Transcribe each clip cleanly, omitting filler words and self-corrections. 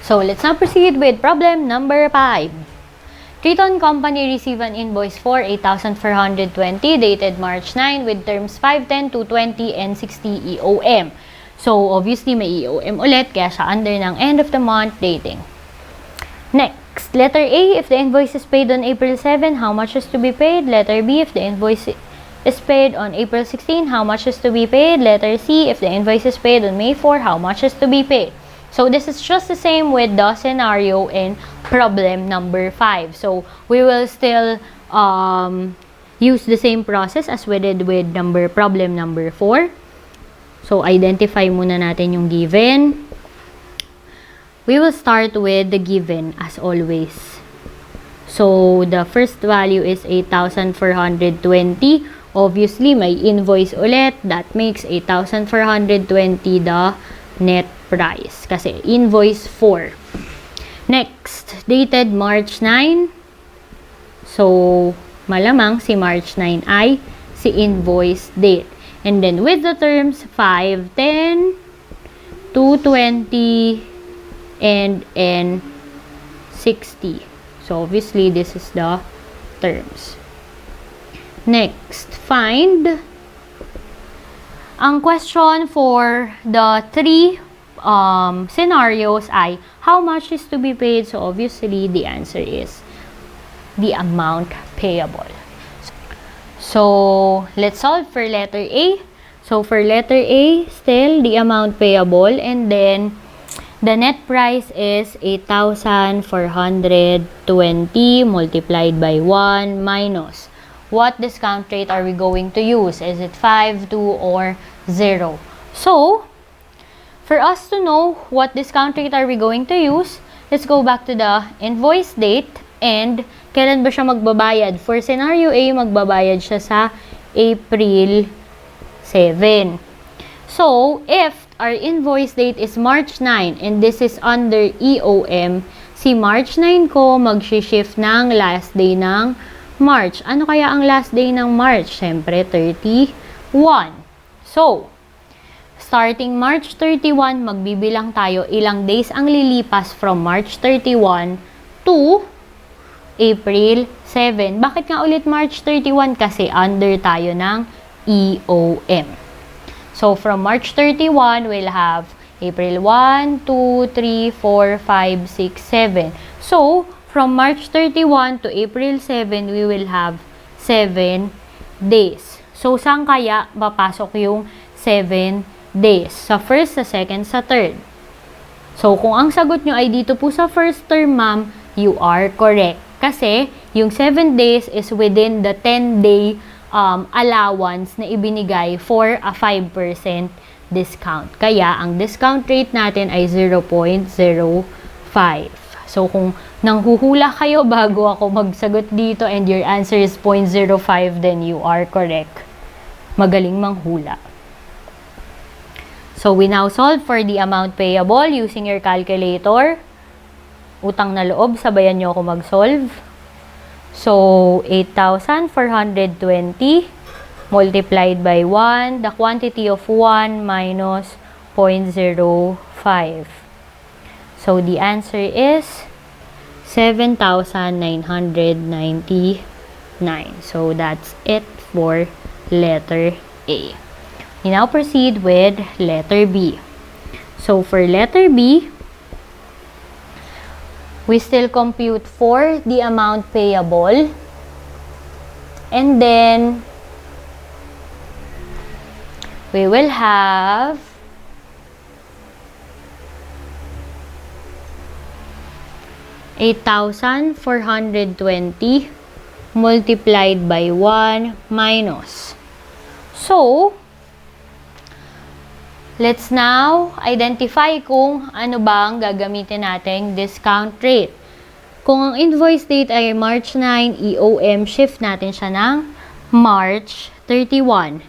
So, let's now proceed with problem number 5. Triton Company received an invoice for 8,420 dated March 9 with terms 5, 10, 220, and 60 EOM. So, obviously, may EOM ulit kaya siya under ng end of the month dating. Next, letter A, if the invoice is paid on April 7, how much is to be paid? Letter B, if the invoice is paid on April 16, how much is to be paid? Letter C, if the invoice is paid on May 4, how much is to be paid? So, this is just the same with the scenario in problem number 5. So, we will still use the same process as we did with problem number 4. So, identify muna natin yung given. We will start with the given as always. So, the first value is 8,420. Obviously, may invoice ulit. That makes 8,420 the net price. Kasi invoice 4. Next, dated March 9. So, malamang si March 9 ay si invoice date. And then, with the terms 5, 10, 220, and 60. So, obviously, this is the terms. Next, find. Ang question for the 3 scenarios ay, how much is to be paid? So, obviously, the answer is the amount payable. So, let's solve for letter A. So, for letter A, still the amount payable, and then the net price is 8,420 multiplied by 1 minus. What discount rate are we going to use? Is it 5, 2, or 0? So, for us to know what discount rate are we going to use, let's go back to the invoice date and kailan ba siya magbabayad? For scenario A, magbabayad siya sa April 7. So, if our invoice date is March 9 and this is under EOM, si March 9 ko mag-shift ng last day ng March. Ano kaya ang last day ng March? Siyempre, 31. So, starting March 31, magbibilang tayo ilang days ang lilipas from March 31 to April 7. Bakit nga ulit March 31? Kasi under tayo ng EOM. So, from March 31, we'll have April 1, 2, 3, 4, 5, 6, 7. So, from March 31 to April 7, we will have 7 days. So, saan kaya papasok yung 7 days? Sa first, sa second, sa third. So, kung ang sagot nyo ay dito po sa first term, ma'am, you are correct. Kasi, yung 7 days is within the 10-day allowance na ibinigay for a 5% discount. Kaya, ang discount rate natin ay 0.05. So, kung nanghuhula kayo bago ako magsagot dito and your answer is 0.05, then you are correct. Magaling manghula. So, we now solve for the amount payable using your calculator. Utang na loob, sabayan nyo ako mag-solve. So, 8,420 multiplied by 1, the quantity of 1 minus 0.05. So, the answer is 7,999. So, that's it for letter A. We now proceed with letter B. So, for letter B, we still compute for the amount payable. And then, we will have 8,420 multiplied by 1 minus. So, let's now identify kung ano bang gagamitin nating discount rate. Kung ang invoice date ay March 9, EOM, shift natin siya ng March 31.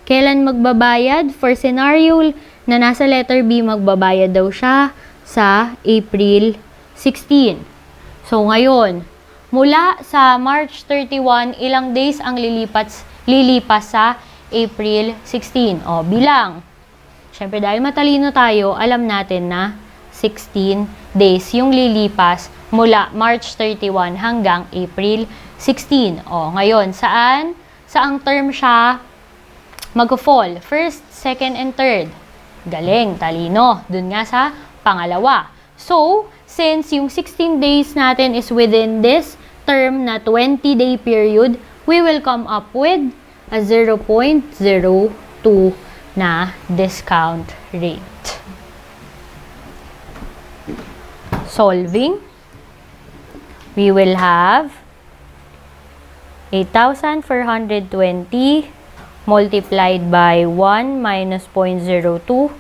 Kailan magbabayad? For scenario na nasa letter B, magbabayad daw siya sa April 16. So, ngayon, mula sa March 31, ilang days ang lilipas sa April 16? O, bilang. Siyempre, dahil matalino tayo, alam natin na 16 days yung lilipas mula March 31 hanggang April 16. O, ngayon, saang term siya mag-fall? First, second, and third. Galing, talino. Dun nga sa pangalawa. So, since yung 16 days natin is within this term na 20-day period, we will come up with a 0.02 na discount rate. Solving, we will have 8,420 multiplied by 1 minus 0.02.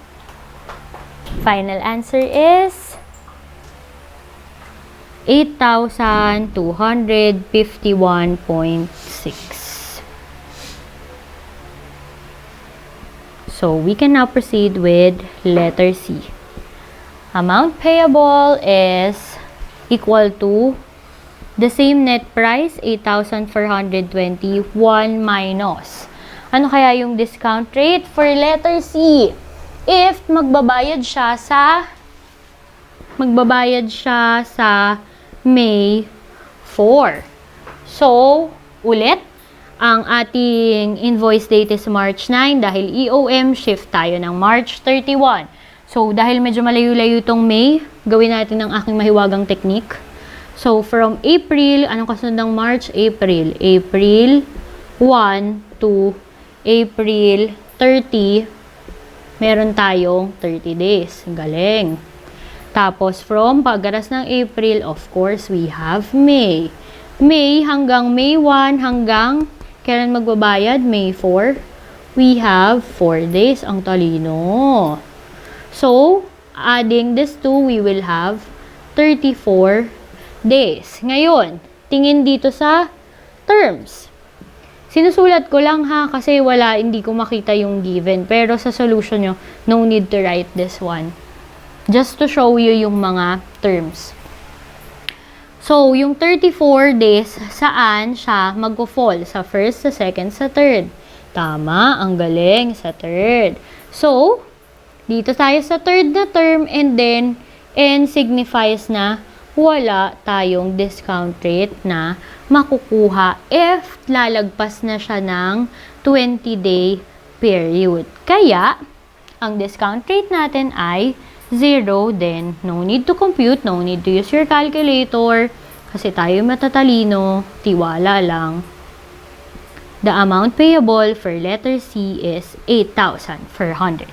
Final answer is 8,251.6. So, we can now proceed with letter C. Amount payable is equal to the same net price, 8,421 minus. Ano kaya yung discount rate for letter C? If magbabayad siya sa May 4. So, ulit, ang ating invoice date is March 9 dahil EOM shift tayo ng March 31. So, dahil medyo malayo-layo itong May, gawin natin ang aking mahiwagang technique. So, from April, anong kasunod ng March? April 1 to April 30, meron tayong 30 days. Galing. Tapos, from paggaras ng April, of course, we have May. May hanggang May 1 hanggang kailan magbabayad? May 4. We have 4 days. Ang talino. So, adding this 2, we will have 34 days. Ngayon, tingin dito sa terms. Sinusulat ko lang ha, kasi hindi ko makita yung given. Pero sa solution nyo, no need to write this one. Just to show you yung mga terms. So, yung 34 days, saan siya mag-fall? Sa first, sa second, sa third. Tama, ang galing, sa third. So, dito tayo sa third na term, and then, N signifies na wala tayong discount rate na makukuha if lalagpas na siya ng 20-day period. Kaya, ang discount rate natin ay 0, then no need to compute, no need to use your calculator, kasi tayo matatalino, tiwala lang. The amount payable for letter C is 8,420.